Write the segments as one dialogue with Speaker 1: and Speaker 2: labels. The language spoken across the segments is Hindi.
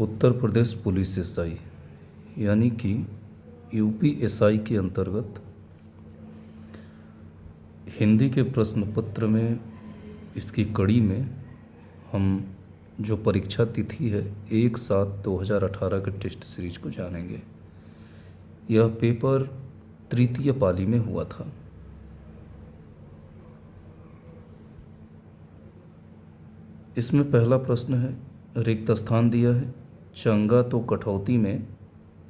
Speaker 1: उत्तर प्रदेश पुलिस एसआई यानी कि यूपीएसआई के अंतर्गत हिंदी के प्रश्न पत्र में इसकी कड़ी में हम जो परीक्षा तिथि है 1/7/2018 के टेस्ट सीरीज को जानेंगे। यह पेपर तृतीय पाली में हुआ था। इसमें पहला प्रश्न है, रिक्त स्थान दिया है, चंगा तो कठौती में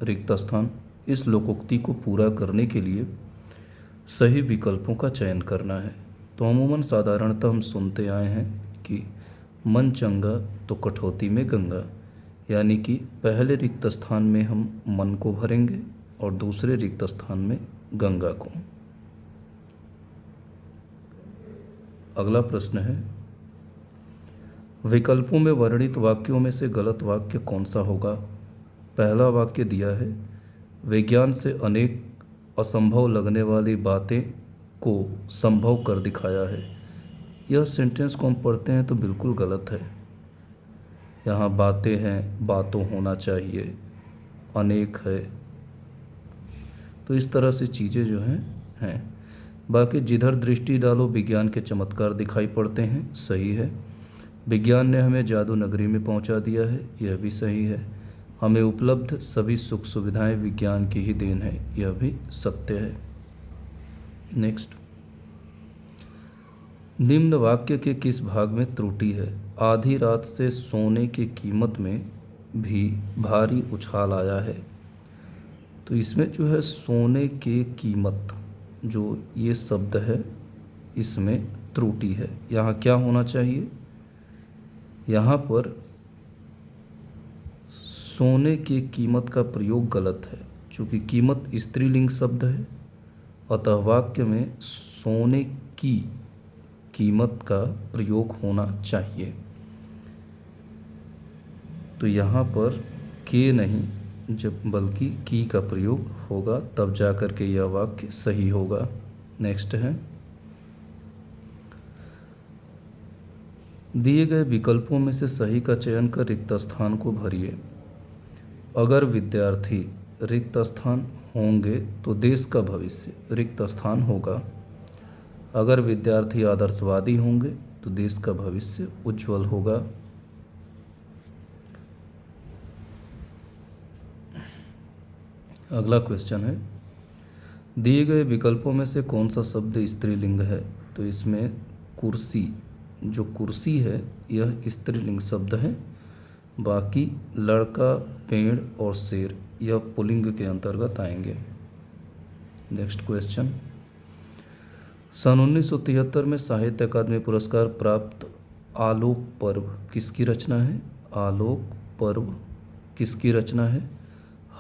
Speaker 1: रिक्त स्थान। इस लोकोक्ति को पूरा करने के लिए सही विकल्पों का चयन करना है। तो अमूमन साधारणतः हम सुनते आए हैं कि मन चंगा तो कठौती में गंगा, यानी कि पहले रिक्त स्थान में हम मन को भरेंगे और दूसरे रिक्त स्थान में गंगा को। अगला प्रश्न है, विकल्पों में वर्णित वाक्यों में से गलत वाक्य कौन सा होगा। पहला वाक्य दिया है, विज्ञान से अनेक असंभव लगने वाली बातें को संभव कर दिखाया है। यह सेंटेंस को हम पढ़ते हैं तो बिल्कुल गलत है। यहाँ बातें हैं, बातों होना चाहिए, अनेक है, तो इस तरह से चीज़ें जो हैं। बाकी जिधर दृष्टि डालो विज्ञान के चमत्कार दिखाई पड़ते हैं, सही है। विज्ञान ने हमें जादू नगरी में पहुंचा दिया है, यह भी सही है। हमें उपलब्ध सभी सुख सुविधाएं विज्ञान की ही देन है, यह भी सत्य है। नेक्स्ट, निम्न वाक्य के किस भाग में त्रुटि है। आधी रात से सोने की कीमत में भी भारी उछाल आया है। तो इसमें जो है सोने की कीमत, जो ये शब्द है, इसमें त्रुटि है। यहाँ क्या होना चाहिए, यहाँ पर सोने की कीमत का प्रयोग गलत है, चूँकि कीमत स्त्रीलिंग शब्द है, अतः वाक्य में सोने की कीमत का प्रयोग होना चाहिए। तो यहाँ पर के नहीं, जब बल्कि की का प्रयोग होगा, तब जा कर के यह वाक्य सही होगा। नेक्स्ट है, दिए गए विकल्पों में से सही का चयन कर रिक्त स्थान को भरिए। अगर विद्यार्थी रिक्त स्थान होंगे तो देश का भविष्य रिक्त स्थान होगा। अगर विद्यार्थी आदर्शवादी होंगे तो देश का भविष्य उज्जवल होगा। अगला क्वेश्चन है, दिए गए विकल्पों में से कौन सा शब्द स्त्रीलिंग है। तो इसमें कुर्सी, जो कुर्सी है यह स्त्रीलिंग शब्द है। बाकी लड़का, पेड़ और शेर यह पुल्लिंग के अंतर्गत आएंगे। नेक्स्ट क्वेश्चन, सन 1973 में साहित्य अकादमी पुरस्कार प्राप्त आलोक पर्व किसकी रचना है। आलोक पर्व किसकी रचना है,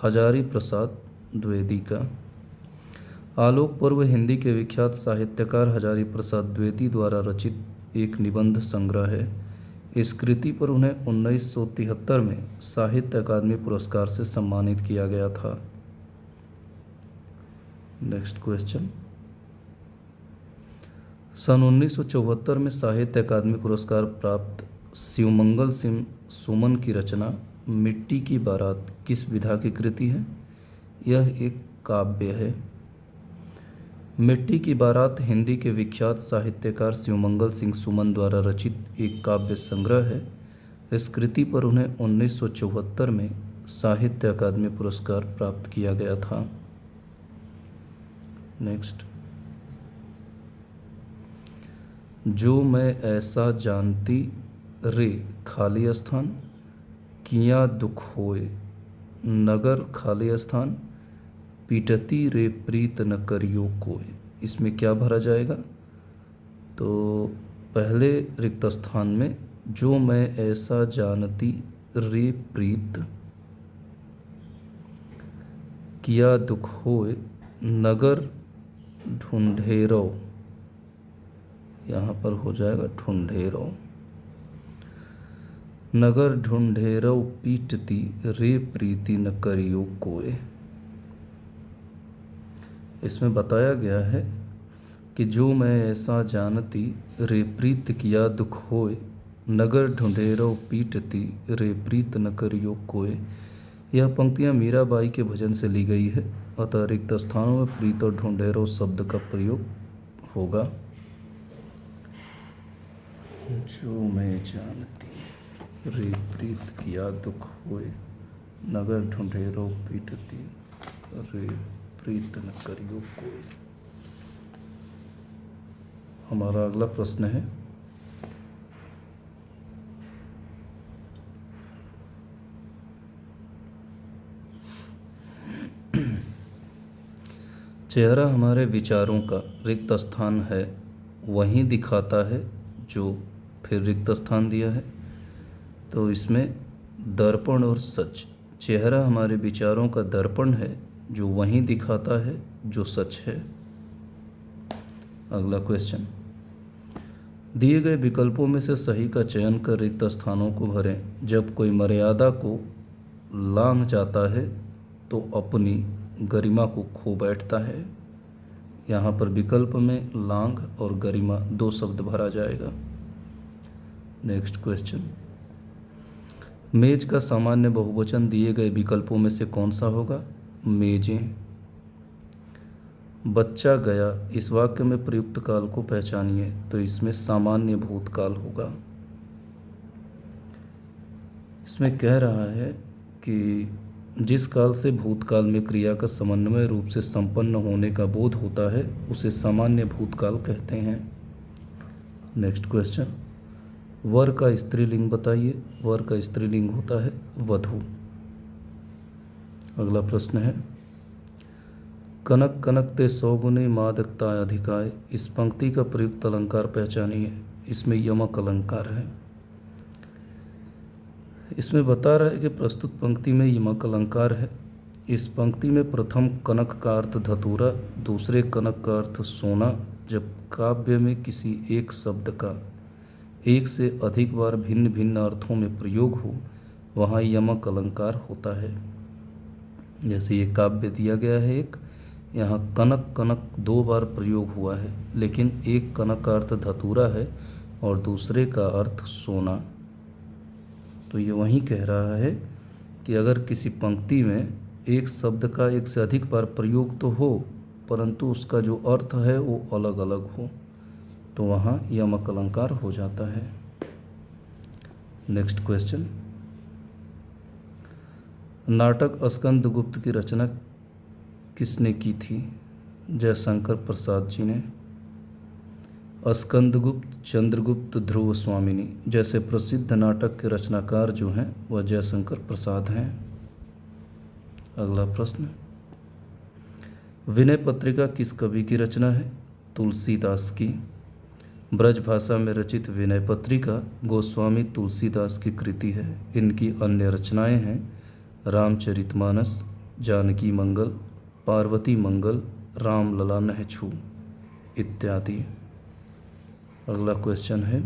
Speaker 1: हजारी प्रसाद द्विवेदी का। आलोक पर्व हिंदी के विख्यात साहित्यकार हजारी प्रसाद द्विवेदी द्वारा रचित एक निबंध संग्रह है। इस कृति पर उन्हें 1973 में साहित्य अकादमी पुरस्कार से सम्मानित किया गया था। नेक्स्ट क्वेश्चन, सन 1974 में साहित्य अकादमी पुरस्कार प्राप्त शिवमंगल सिंह सुमन की रचना मिट्टी की बारात किस विधा की कृति है। यह एक काव्य है। मिट्टी की बारात हिंदी के विख्यात साहित्यकार शिवमंगल सिंह सुमन द्वारा रचित एक काव्य संग्रह है। इस कृति पर उन्हें 1974 में साहित्य अकादमी पुरस्कार प्राप्त किया गया था। नेक्स्ट, जो मैं ऐसा जानती रे खाली स्थान, किया दुख होए नगर खाली स्थान, पीटती रे प्रीत न करियो कोय। इसमें क्या भरा जाएगा। तो पहले रिक्त स्थान में जो मैं ऐसा जानती रे प्रीत, किया दुख होए नगर ढूंढेरो, यहाँ पर हो जाएगा ढूंढेरो। नगर ढूंढेरो पीटती रे प्रीति न करियो कोय। इसमें बताया गया है कि जो मैं ऐसा जानती रे प्रीत, किया दुख होए नगर ढूंढेरो पीटती रे प्रीत न करियो कोय। यह पंक्तियाँ मीराबाई के भजन से ली गई है, अतः रिक्त स्थानों में प्रीत और ढूंढेरो शब्द का प्रयोग होगा। जो मैं जानती रे प्रीत किया दुख होए, नगर ढूंढेरो पीटती रे प्रीत न करियो कोई। हमारा अगला प्रश्न है, चेहरा हमारे विचारों का रिक्त स्थान है, वहीं दिखाता है जो, फिर रिक्त स्थान दिया है। तो इसमें दर्पण और सच, चेहरा हमारे विचारों का दर्पण है जो वहीं दिखाता है जो सच है। अगला क्वेश्चन, दिए गए विकल्पों में से सही का चयन कर रिक्त स्थानों को भरें। जब कोई मर्यादा को लांघ जाता है तो अपनी गरिमा को खो बैठता है। यहाँ पर विकल्प में लांघ और गरिमा दो शब्द भरा जाएगा। नेक्स्ट क्वेश्चन, मेज का सामान्य बहुवचन दिए गए विकल्पों में से कौन सा होगा? मेजें। बच्चा गया, इस वाक्य में प्रयुक्त काल को पहचानिए। तो इसमें सामान्य भूतकाल होगा। इसमें कह रहा है कि जिस काल से भूतकाल में क्रिया का समन्वय रूप से संपन्न होने का बोध होता है उसे सामान्य भूतकाल कहते हैं। नेक्स्ट क्वेश्चन, वर का स्त्रीलिंग बताइए। वर का स्त्रीलिंग होता है वधू। अगला प्रश्न है, कनक कनक ते सौगुने मादकता अधिकाय, इस पंक्ति का प्रयुक्त अलंकार पहचानिए। इसमें यमक अलंकार है। इसमें बता रहा है कि प्रस्तुत पंक्ति में यमक अलंकार है। इस पंक्ति में प्रथम कनक का अर्थ धतूरा, दूसरे कनक का अर्थ सोना। जब काव्य में किसी एक शब्द का एक से अधिक बार भिन्न भिन्न अर्थों में प्रयोग हो वहाँ यमक अलंकार होता है। जैसे ये काव्य दिया गया है एक, यहाँ कनक कनक दो बार प्रयोग हुआ है, लेकिन एक कनक का अर्थ धतूरा है और दूसरे का अर्थ सोना। तो ये वहीं कह रहा है कि अगर किसी पंक्ति में एक शब्द का एक से अधिक बार प्रयोग तो हो परंतु उसका जो अर्थ है वो अलग अलग हो तो वहाँ यमक अलंकार हो जाता है। नेक्स्ट क्वेश्चन, नाटक स्कंदगुप्त की रचना किसने की थी? जयशंकर प्रसाद जी ने। स्कंदगुप्त, चंद्रगुप्त, ध्रुव स्वामिनी जैसे प्रसिद्ध नाटक के रचनाकार जो हैं वह जयशंकर प्रसाद हैं। अगला प्रश्न, विनय पत्रिका किस कवि की रचना है? तुलसीदास की। ब्रज भाषा में रचित विनय पत्रिका गोस्वामी तुलसीदास की कृति है। इनकी अन्य रचनाएं हैं रामचरितमानस, जानकी मंगल, पार्वती मंगल, राम लला नह छू इत्यादि। अगला क्वेश्चन है,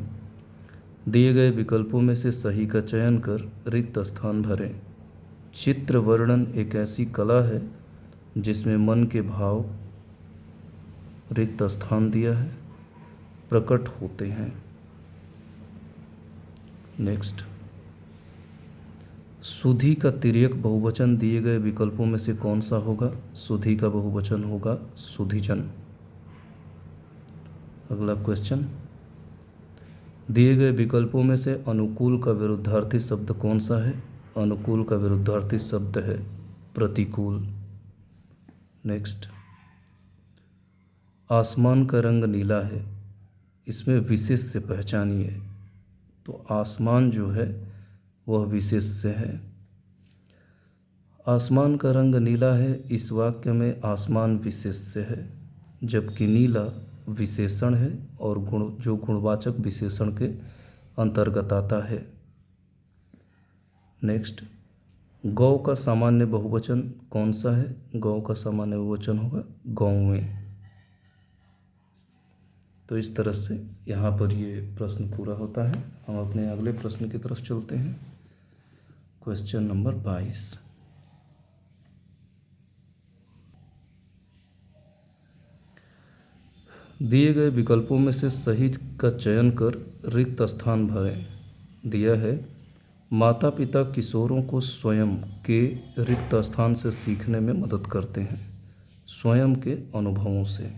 Speaker 1: दिए गए विकल्पों में से सही का चयन कर रिक्त स्थान भरें। चित्र वर्णन एक ऐसी कला है जिसमें मन के भाव, रिक्त स्थान दिया है, प्रकट होते हैं। नेक्स्ट, सुधी का तिर्यक बहुवचन दिए गए विकल्पों में से कौन सा होगा? सुधी का बहुवचन होगा सुधीजन। अगला क्वेश्चन, दिए गए विकल्पों में से अनुकूल का विरुद्धार्थी शब्द कौन सा है? अनुकूल का विरुद्धार्थी शब्द है प्रतिकूल। नेक्स्ट, आसमान का रंग नीला है, इसमें विशेष से पहचानिए। तो आसमान जो है वह विशेष से है। आसमान का रंग नीला है, इस वाक्य में आसमान विशेष से है जबकि नीला विशेषण है और जो गुणवाचक विशेषण के अंतर्गत आता है। नेक्स्ट, गौ का सामान्य बहुवचन कौन सा है? गौ का सामान्य बहुवचन होगा गौवें। तो इस तरह से यहाँ पर ये प्रश्न पूरा होता है। हम अपने अगले प्रश्न की तरफ चलते हैं। क्वेश्चन नंबर 22, दिए गए विकल्पों में से सही का चयन कर रिक्त स्थान भरें। दिया है, माता पिता किशोरों को स्वयं के रिक्त स्थान से सीखने में मदद करते हैं। स्वयं के अनुभवों से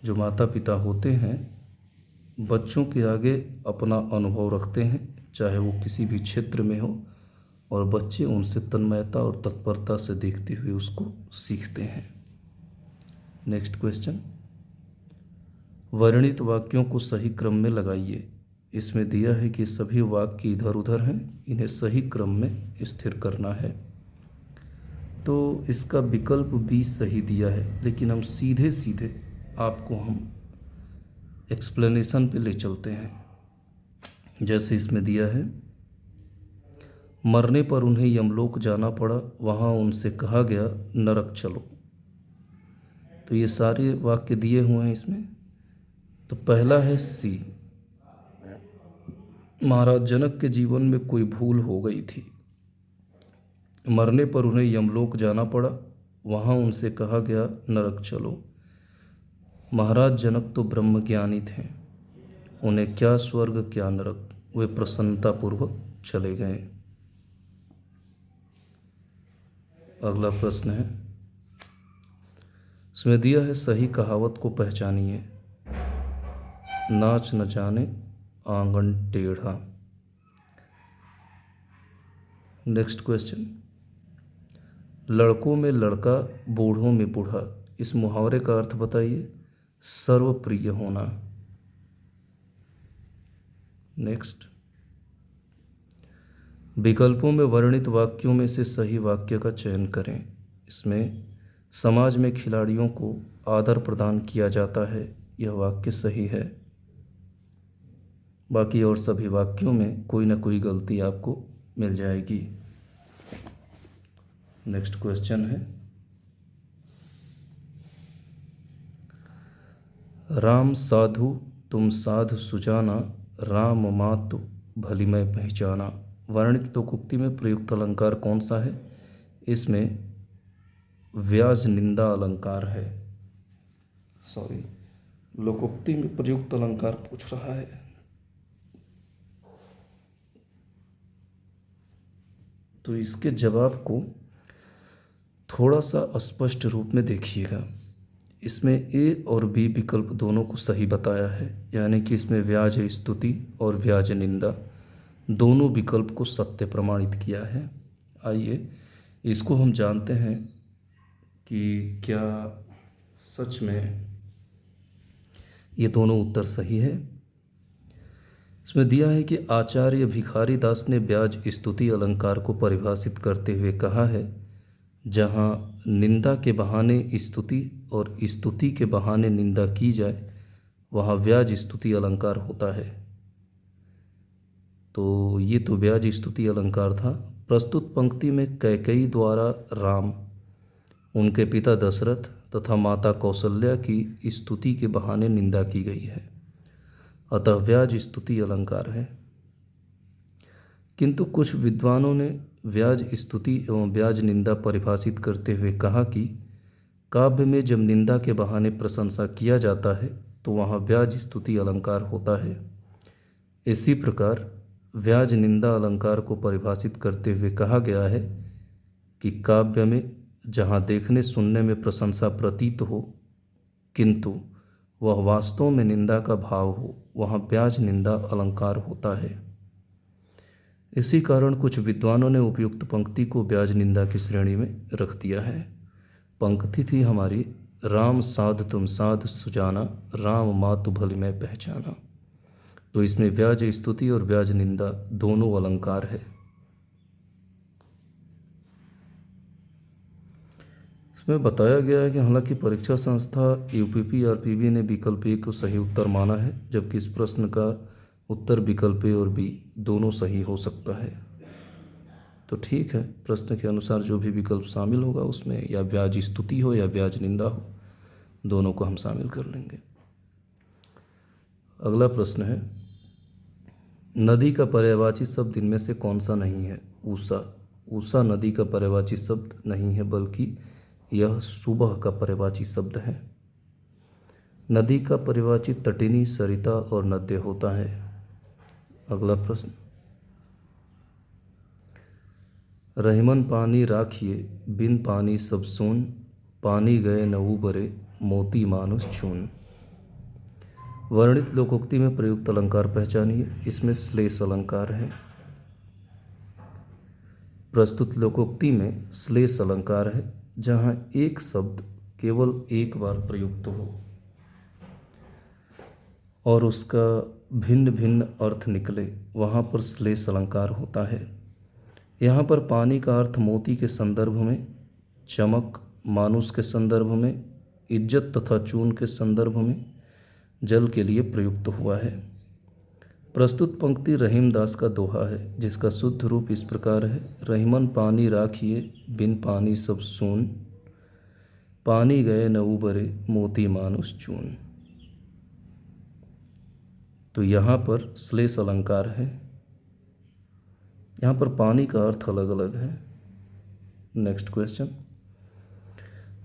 Speaker 1: जो माता पिता होते हैं बच्चों के आगे अपना अनुभव रखते हैं, चाहे वो किसी भी क्षेत्र में हो, और बच्चे उनसे तन्मयता और तत्परता से देखते हुए उसको सीखते हैं। नेक्स्ट क्वेश्चन, वर्णित वाक्यों को सही क्रम में लगाइए। इसमें दिया है कि सभी वाक्य इधर उधर हैं, इन्हें सही क्रम में स्थिर करना है। तो इसका विकल्प बी सही दिया है, लेकिन हम सीधे सीधे आपको हम एक्सप्लेनेशन पे ले चलते हैं। जैसे इसमें दिया है, मरने पर उन्हें यमलोक जाना पड़ा, वहाँ उनसे कहा गया नरक चलो। तो ये सारे वाक्य दिए हुए हैं इसमें। तो पहला है सी, महाराज जनक के जीवन में कोई भूल हो गई थी, मरने पर उन्हें यमलोक जाना पड़ा, वहाँ उनसे कहा गया नरक चलो। महाराज जनक तो ब्रह्मज्ञानी थे, उन्हें क्या स्वर्ग क्या नरक, वे प्रसन्नतापूर्वक चले गए। अगला प्रश्न है, इसमें दिया है सही कहावत को पहचानिए। नाच न जाने आंगन टेढ़ा। नेक्स्ट क्वेश्चन, लड़कों में लड़का बूढ़ों में बूढ़ा, इस मुहावरे का अर्थ बताइए। सर्वप्रिय होना। नेक्स्ट, विकल्पों में वर्णित वाक्यों में से सही वाक्य का चयन करें। इसमें समाज में खिलाड़ियों को आदर प्रदान किया जाता है, यह वाक्य सही है। बाकी और सभी वाक्यों में कोई ना कोई गलती आपको मिल जाएगी। नेक्स्ट क्वेश्चन है, राम साधु तुम साधु सुजाना, राम मातु भली मैं पहचाना। वर्णित लोकोक्ति में प्रयुक्त अलंकार कौन सा है? इसमें व्याज निंदा अलंकार है। सॉरी, लोकोक्ति में प्रयुक्त अलंकार पूछ रहा है। तो इसके जवाब को थोड़ा सा स्पष्ट रूप में देखिएगा। इसमें ए और बी विकल्प दोनों को सही बताया है, यानी कि इसमें व्याज स्तुति और व्याज निंदा दोनों विकल्प को सत्य प्रमाणित किया है। आइए इसको हम जानते हैं कि क्या सच में ये दोनों उत्तर सही है। इसमें दिया है कि आचार्य भिखारी दास ने ब्याज स्तुति अलंकार को परिभाषित करते हुए कहा है, जहाँ निंदा के बहाने स्तुति और स्तुति के बहाने निंदा की जाए वहाँ व्याज स्तुति अलंकार होता है। तो ये तो व्याज स्तुति अलंकार था। प्रस्तुत पंक्ति में कैकेयी द्वारा राम, उनके पिता दशरथ तथा माता कौशल्या की स्तुति के बहाने निंदा की गई है, अतः व्याज स्तुति अलंकार है। किंतु कुछ विद्वानों ने व्याज स्तुति एवं व्याज निंदा परिभाषित करते हुए कहा कि काव्य में जब निंदा के बहाने प्रशंसा किया जाता है तो वहाँ व्याज स्तुति अलंकार होता है। इसी प्रकार व्याज निंदा अलंकार को परिभाषित करते हुए कहा गया है कि काव्य में जहाँ देखने सुनने में प्रशंसा प्रतीत हो किंतु वह वास्तव में निंदा का भाव हो, वहाँ व्याज निंदा अलंकार होता है। इसी कारण कुछ विद्वानों ने उपयुक्त पंक्ति को व्याज निंदा की श्रेणी में रख दिया है। पंक्ति थी हमारी, राम साध तुम साध सुजाना, राम मातु भली मैं पहचाना। तो इसमें व्याज स्तुति और व्याज निंदा दोनों अलंकार है। इसमें बताया गया है कि हालांकि परीक्षा संस्था यूपीपी आरपीवी ने विकल्प ए को सही उत्तर माना है, जबकि इस प्रश्न का उत्तर विकल्प ए और बी दोनों सही हो सकता है। तो ठीक है, प्रश्न के अनुसार जो भी विकल्प शामिल होगा उसमें या व्याज स्तुति हो या व्याज निंदा हो, दोनों को हम शामिल कर लेंगे। अगला प्रश्न है, नदी का पर्यायवाची शब्द इनमें से कौन सा नहीं है? ऊषा। ऊषा नदी का पर्यायवाची शब्द नहीं है, बल्कि यह सुबह का पर्यायवाची शब्द है। नदी का पर्यायवाची तटिनी, सरिता और नद्य होता है। अगला प्रश्न, रहीमन पानी राखिए बिन पानी सब सून, पानी गए न उबरे मोती मानुष चून। वर्णित लोकोक्ति में प्रयुक्त अलंकार पहचानिए। इसमें श्लेष अलंकार है। प्रस्तुत लोकोक्ति में श्लेष अलंकार है। जहाँ एक शब्द केवल एक बार प्रयुक्त हो और उसका भिन्न भिन्न अर्थ निकले, वहाँ पर श्लेष अलंकार होता है। यहाँ पर पानी का अर्थ मोती के संदर्भ में, चमक मानुष के संदर्भ में, इज्जत तथा चून के संदर्भ में, जल के लिए प्रयुक्त हुआ है। प्रस्तुत पंक्ति रहीमदास का दोहा है, जिसका शुद्ध रूप इस प्रकार है। रहीमन पानी राखिए बिन पानी सब सून, पानी गए न उबरे मोती मानुष चून। तो यहाँ पर श्लेष अलंकार है। यहाँ पर पानी का अर्थ अलग अलग है। नेक्स्ट क्वेश्चन,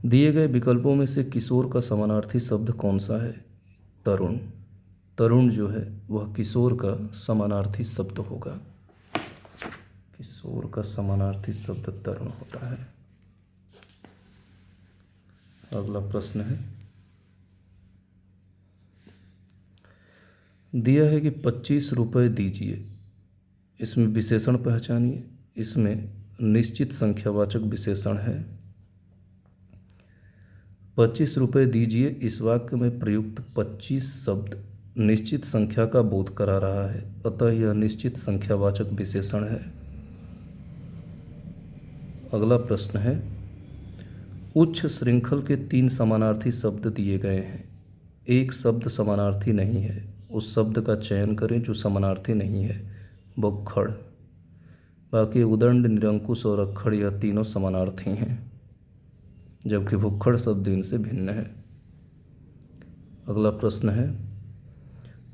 Speaker 1: दिए गए विकल्पों में से किशोर का समानार्थी शब्द कौन सा है? तरुण। तरुण जो है वह किशोर का समानार्थी शब्द होगा। किशोर का समानार्थी शब्द तरुण होता है। अगला प्रश्न है, दिया है कि 25 रुपये दीजिए। इसमें विशेषण पहचानिए। इसमें निश्चित संख्यावाचक विशेषण है। 25 रुपये दीजिए, इस वाक्य में प्रयुक्त 25 शब्द निश्चित संख्या का बोध करा रहा है, अतः यह निश्चित संख्यावाचक विशेषण है। अगला प्रश्न है, उच्च श्रृंखल के 3 समानार्थी शब्द दिए गए हैं। एक शब्द समानार्थी नहीं है, उस शब्द का चयन करें जो समानार्थी नहीं है। बौखड़। बाकी उदंड, निरंकुश और अक्खड़ यह तीनों समानार्थी हैं, जबकि भुक्खड़ शब्द इनसे भिन्न है। अगला प्रश्न है,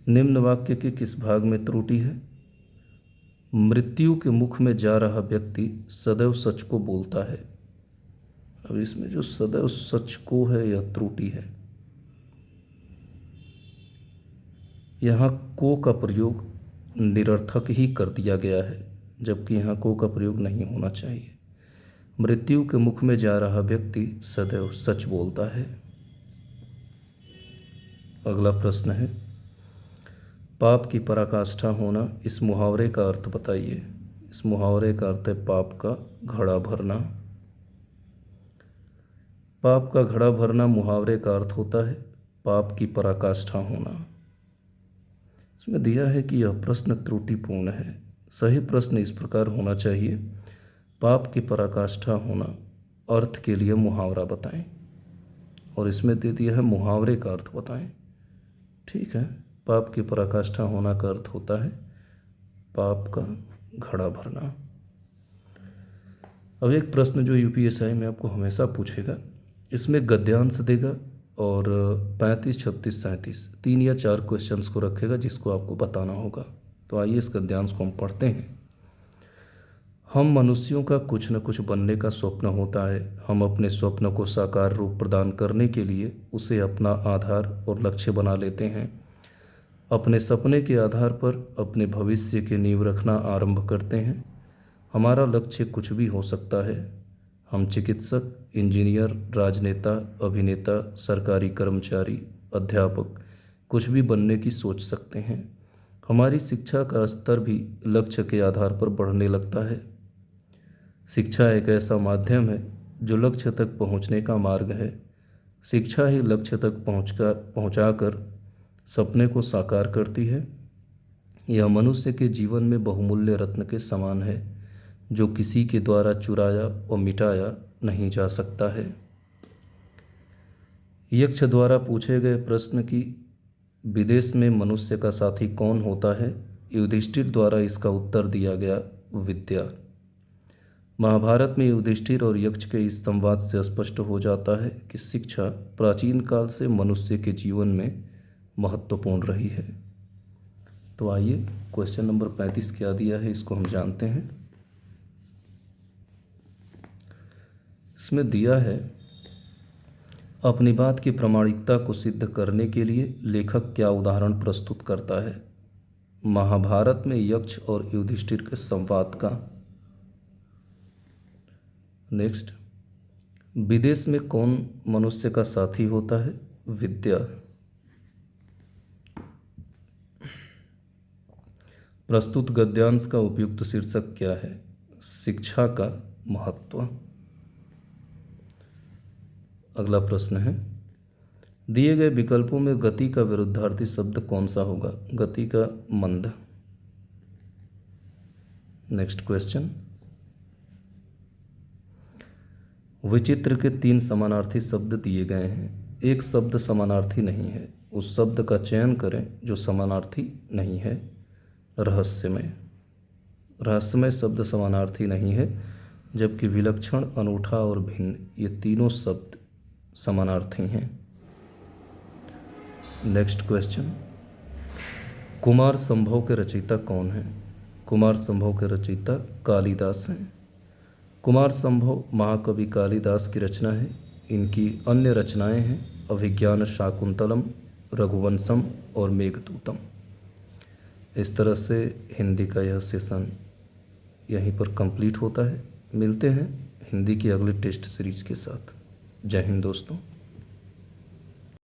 Speaker 1: निम्न वाक्य के किस भाग में त्रुटि है? मृत्यु के मुख में जा रहा व्यक्ति सदैव सच को बोलता है। अब इसमें जो सदैव सच को है यह त्रुटि है। यहाँ को का प्रयोग निरर्थक ही कर दिया गया है, जबकि यहाँ को का प्रयोग नहीं होना चाहिए। मृत्यु के मुख में जा रहा व्यक्ति सदैव सच बोलता है। अगला प्रश्न है, पाप की पराकाष्ठा होना, इस मुहावरे का अर्थ बताइए। इस मुहावरे का अर्थ है पाप का घड़ा भरना। पाप का घड़ा भरना मुहावरे का अर्थ होता है पाप की पराकाष्ठा होना। इसमें दिया है कि यह प्रश्न त्रुटिपूर्ण है। सही प्रश्न इस प्रकार होना चाहिए, पाप की पराकाष्ठा होना अर्थ के लिए मुहावरा बताएं, और इसमें दे दिया है मुहावरे का अर्थ बताएं। ठीक है, पाप की पराकाष्ठा होना का अर्थ होता है पाप का घड़ा भरना। अब एक प्रश्न जो यूपीएससी में आपको हमेशा पूछेगा, इसमें गद्यांश देगा और 35, 36, 37 3 या 4 क्वेश्चंस को रखेगा जिसको आपको बताना होगा। तो आइए इस गद्यांश को हम पढ़ते हैं। हम मनुष्यों का कुछ न कुछ बनने का स्वप्न होता है। हम अपने स्वप्न को साकार रूप प्रदान करने के लिए उसे अपना आधार और लक्ष्य बना लेते हैं। अपने सपने के आधार पर अपने भविष्य की नींव रखना आरंभ करते हैं। हमारा लक्ष्य कुछ भी हो सकता है। हम चिकित्सक, इंजीनियर, राजनेता, अभिनेता, सरकारी कर्मचारी, अध्यापक कुछ भी बनने की सोच सकते हैं। हमारी शिक्षा का स्तर भी लक्ष्य के आधार पर बढ़ने लगता है। शिक्षा एक ऐसा माध्यम है जो लक्ष्य तक पहुंचने का मार्ग है। शिक्षा ही लक्ष्य तक पहुंचाकर सपने को साकार करती है। यह मनुष्य के जीवन में बहुमूल्य रत्न के समान है, जो किसी के द्वारा चुराया और मिटाया नहीं जा सकता है। यक्ष द्वारा पूछे गए प्रश्न की विदेश में मनुष्य का साथी कौन होता है, युधिष्ठिर द्वारा इसका उत्तर दिया गया विद्या। महाभारत में युधिष्ठिर और यक्ष के इस संवाद से स्पष्ट हो जाता है कि शिक्षा प्राचीन काल से मनुष्य के जीवन में महत्वपूर्ण रही है। तो आइए क्वेश्चन नंबर 35 क्या दिया है इसको हम जानते हैं। इसमें दिया है, अपनी बात की प्रामाणिकता को सिद्ध करने के लिए लेखक क्या उदाहरण प्रस्तुत करता है? महाभारत में यक्ष और युधिष्ठिर के संवाद का। नेक्स्ट, विदेश में कौन मनुष्य का साथी होता है? विद्या। प्रस्तुत गद्यांश का उपयुक्त शीर्षक क्या है? शिक्षा का महत्व। अगला प्रश्न है, दिए गए विकल्पों में गति का विरुद्धार्थी शब्द कौन सा होगा? गति का मंद। नेक्स्ट क्वेश्चन, विचित्र के 3 समानार्थी शब्द दिए गए हैं। एक शब्द समानार्थी नहीं है, उस शब्द का चयन करें जो समानार्थी नहीं है। रहस्यमय। रहस्यमय शब्द समानार्थी नहीं है, जबकि विलक्षण, अनूठा और भिन्न ये तीनों शब्द समानार्थी हैं। नेक्स्ट क्वेश्चन, कुमार संभव के रचयिता कौन हैं? कुमार संभव के रचयिता कालिदास हैं। कुमार संभव महाकवि कालिदास की रचना है। इनकी अन्य रचनाएं हैं अभिज्ञान शाकुंतलम, रघुवंशम और मेघदूतम। इस तरह से हिंदी का यह सेशन यहीं पर कंप्लीट होता है। मिलते हैं हिंदी की अगले टेस्ट सीरीज के साथ। जय हिंद दोस्तों।